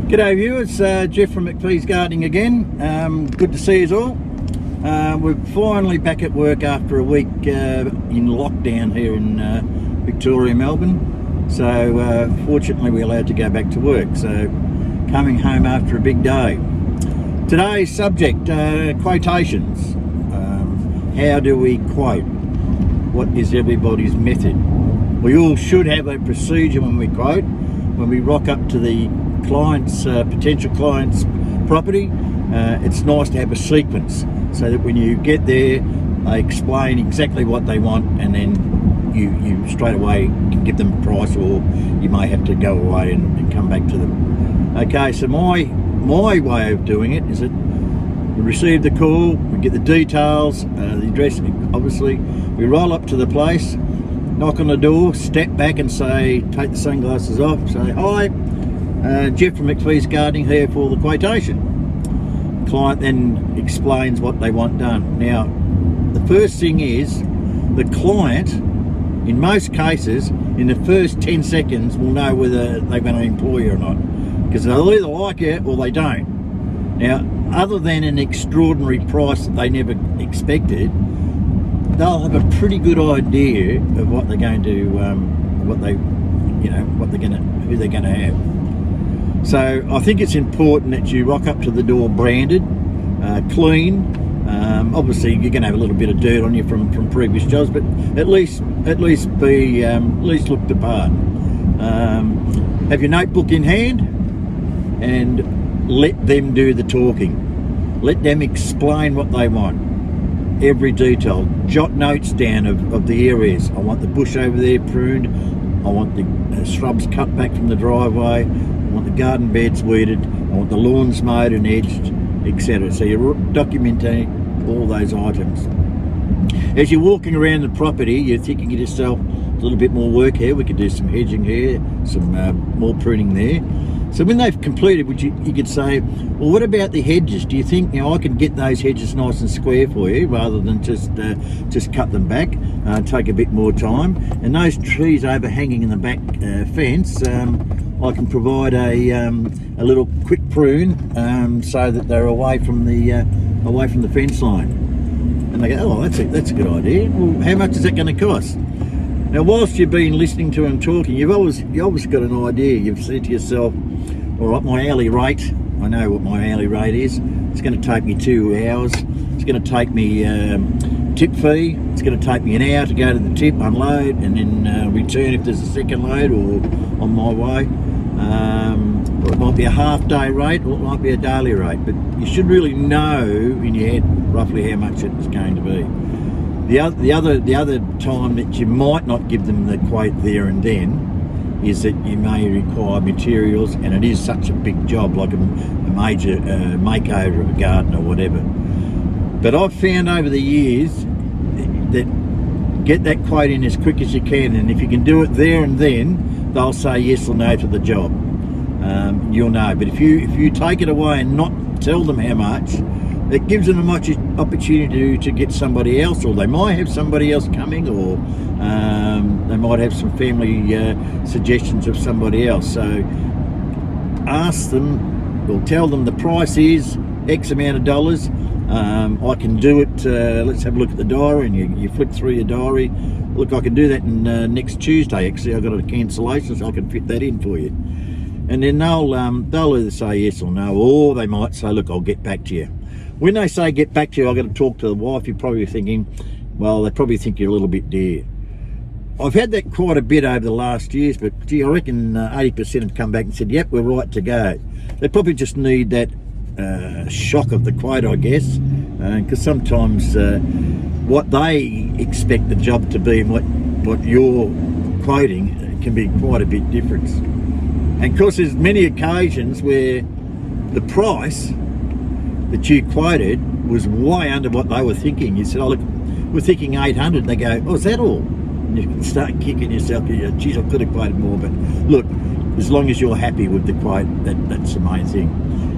G'day viewers, Jeff from McPhee's Gardening again. Good to see you all. We're finally back at work after a week in lockdown here in Victoria, Melbourne. So fortunately we're allowed to go back to work. So coming home after a big day. Today's subject, quotations. How do we quote? What is everybody's method? We all should have a procedure when we quote. When we rock up to the client's, potential client's property, it's nice to have a sequence so that when you get there they explain exactly what they want, and then you straight away can give them a price, or you may have to go away and come back to them. Okay, so my way of doing it is that we receive the call, we get the details, the address obviously, we roll up to the place, knock on the door, step back and say, take the sunglasses off, say, hi, Jeff from McPhee's Gardening here for the quotation. The client then explains what they want done. Now, the first thing is, the client, in most cases, in the first 10 seconds will know whether they're going to employ you or not. Because they'll either like it or they don't. Now, other than an extraordinary price that they never expected, they'll have a pretty good idea of what they're going to, who they're going to have. So I think it's important that you rock up to the door branded, clean. Obviously you're going to have a little bit of dirt on you from previous jobs, but at least look the part. Have your notebook in hand and let them do the talking. Let them explain what they want. Every detail. Jot notes down of the areas. I want the bush over there pruned. I want the shrubs cut back from the driveway. I want the garden beds weeded. I want the lawns mowed and edged, etc. So you're documenting all those items. As you're walking around the property, you're thinking to yourself, a little bit more work here. We could do some hedging here, some more pruning there. So when they've completed, you could say, well, what about the hedges? Do you think I can get those hedges nice and square for you, rather than just cut them back, take a bit more time? And those trees overhanging in the back fence, I can provide a little quick prune so that they're away from the fence line. And they go, oh, that's a good idea. Well, how much is that going to cost? Now, whilst you've been listening to them talking, you've always got an idea. You've said to yourself, all right, my hourly rate, I know what my hourly rate is. It's going to take me 2 hours. It's going to take me tip fee. It's going to take me an hour to go to the tip, unload, and then return if there's a second load or on my way. Or it might be a half day rate, or it might be a daily rate, but you should really know in your head roughly how much it's going to be. The other time that you might not give them the quote there and then is that you may require materials, and it is such a big job, like a major makeover of a garden or whatever. But I've found over the years that get that quote in as quick as you can, and if you can do it there and then, they'll say yes or no to the job. You'll know. But if you take it away and not tell them how much, it gives them a much opportunity to get somebody else, or they might have somebody else coming, or they might have some family suggestions of somebody else. So ask them, or tell them the price is X amount of dollars. I can do it, let's have a look at the diary, and you flick through your diary. Look, I can do that next Tuesday. Actually, I've got a cancellation, so I can fit that in for you. And then they'll either say yes or no, or they might say, look, I'll get back to you. When they say get back to you, I've got to talk to the wife. You're probably thinking, well, they probably think you're a little bit dear. I've had that quite a bit over the last years, but gee, I reckon 80% have come back and said, yep, we're right to go. They probably just need that shock of the quote, I guess, because sometimes what they expect the job to be and what you're quoting can be quite a bit different. And of course, there's many occasions where the price that you quoted was way under what they were thinking. You said, oh look, we're thinking 800. They go, oh, is that all? And you can start kicking yourself. You go, geez, I could have quoted more. But look, as long as you're happy with the quote, that's the main thing.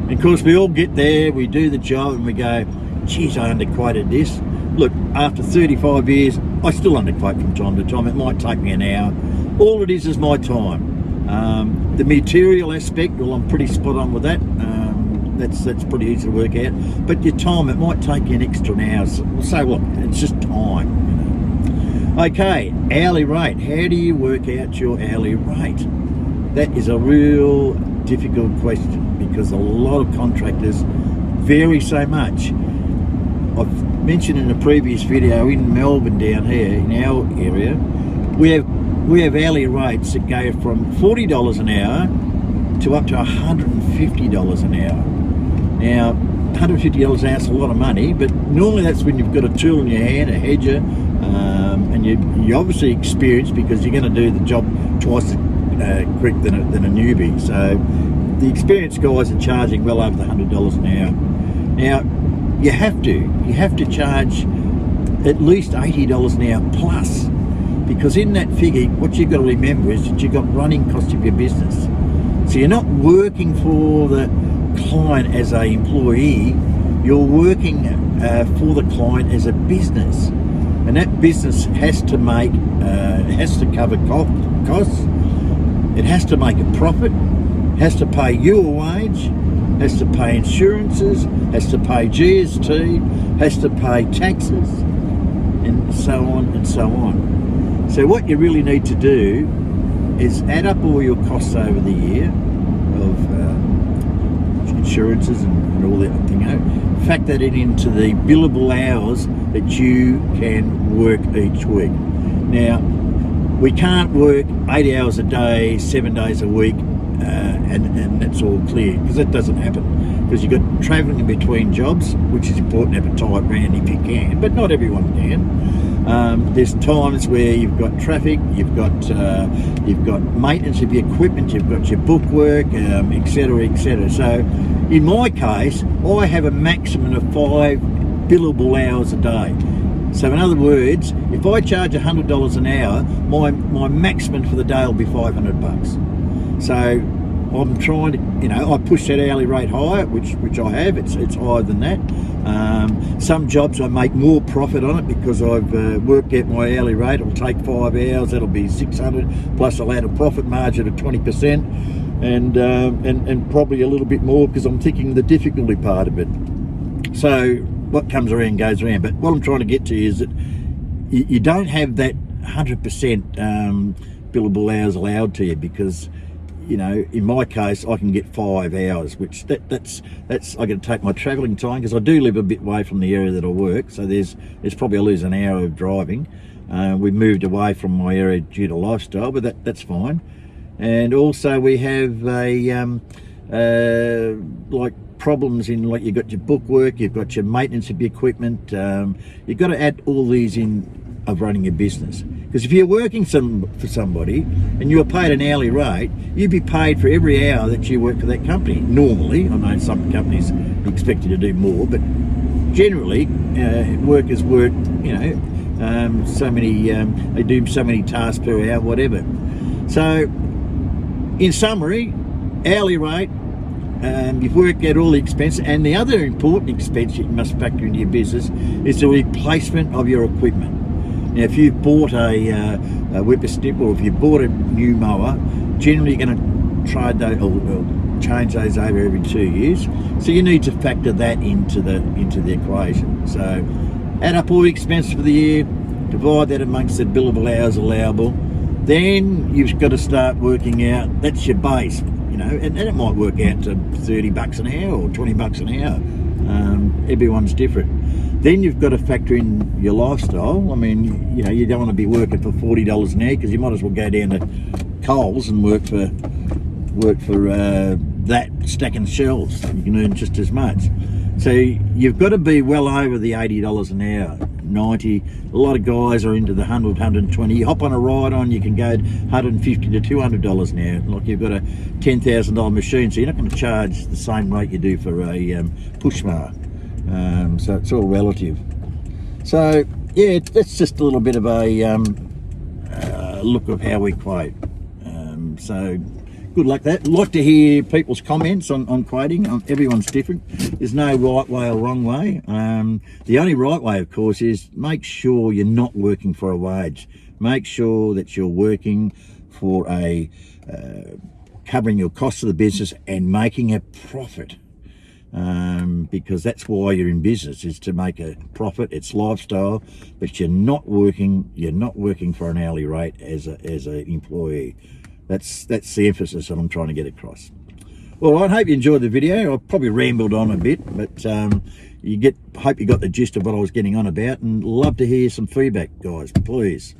And of course, we all get there, we do the job, and we go, geez, I underquoted this. Look, after 35 years, I still underquote from time to time. It might take me an hour. All it is my time. The material aspect, well, I'm pretty spot on with that. That's pretty easy to work out. But your time, it might take you an extra hour. So what? It's just time. Okay, hourly rate. How do you work out your hourly rate? That is a real difficult question because a lot of contractors vary so much. I've mentioned in a previous video in Melbourne down here in our area, we have hourly rates that go from $40 an hour to up to $150 an hour. Now, $150 an hour is a lot of money, but normally that's when you've got a tool in your hand, a hedger, and you're obviously experienced because you're going to do the job twice as quick than a newbie. So the experienced guys are charging well over the $100 an hour. Now, you have to charge at least $80 an hour plus, because in that figure, what you've got to remember is that you've got running costs of your business. So you're not working for the client as an employee, you're working for the client as a business, and that business has to make, has to cover costs, it has to make a profit, has to pay you a wage, has to pay insurances, has to pay GST, has to pay taxes, and so on and so on. So what you really need to do is add up all your costs over the year of insurances and all that thing, factor that into the billable hours that you can work each week. Now, we can't work 8 hours a day, 7 days a week, and that's all clear, because that doesn't happen, because you've got travelling in between jobs, which is important to have a tight round if you can, but not everyone can. There's times where you've got traffic, you've got maintenance of your equipment, you've got your bookwork, etc., etc. So in my case, I have a maximum of 5 billable hours a day. So in other words, if I charge $100 an hour, my maximum for the day will be $500. So I'm trying to, I push that hourly rate higher, which I have. It's higher than that. Some jobs I make more profit on it because I've worked out my hourly rate. It'll take 5 hours. That'll be $600. Plus I'll add a profit margin of 20%, and probably a little bit more because I'm thinking the difficulty part of it. So what comes around goes around. But what I'm trying to get to is that you don't have that 100% billable hours allowed to you, because in my case, I can get 5 hours, which that's I got to take my travelling time, because I do live a bit away from the area that I work. So there's probably I lose an hour of driving. We moved away from my area due to lifestyle, but that's fine. And also we have like problems in, like, you've got your bookwork, you've got your maintenance of your equipment. You've got to add all these in of running a business. Because if you're working for somebody and you're paid an hourly rate, you'd be paid for every hour that you work for that company. Normally, I know some companies expect you to do more, but generally, workers work, so many, they do so many tasks per hour, whatever. So, in summary, hourly rate, you've worked out all the expenses, and the other important expense you must factor into your business is the replacement of your equipment. Now, if you've bought a whippersnip, or if you bought a new mower, generally you're going to trade those or change those over every 2 years. So you need to factor that into the equation. So add up all the expenses for the year, divide that amongst the billable hours allowable. Then you've got to start working out, that's your base, and it might work out to $30 an hour or $20 an hour. Everyone's different. Then you've got to factor in your lifestyle. I mean, you don't want to be working for $40 an hour, because you might as well go down to Coles and work for that, stacking shelves. You can earn just as much. So you've got to be well over the $80 an hour, 90. A lot of guys are into the 100, 120. You hop on a ride on, you can go $150 to $200 an hour. Like, you've got a $10,000 machine, so you're not going to charge the same rate you do for a push mower. So it's all relative. So yeah, that's just a little bit of a look of how we quote. So good luck with that. I'd like to hear people's comments on quoting. Everyone's different. There's no right way or wrong way. The only right way, of course, is make sure you're not working for a wage. Make sure that you're working for a covering your costs of the business and making a profit. Because that's why you're in business, is to make a profit. It's lifestyle, but you're not working for an hourly rate as an employee. That's the emphasis that I'm trying to get across. Well, I hope you enjoyed the video. I probably rambled on a bit, but hope you got the gist of what I was getting on about, and love to hear some feedback, guys, please.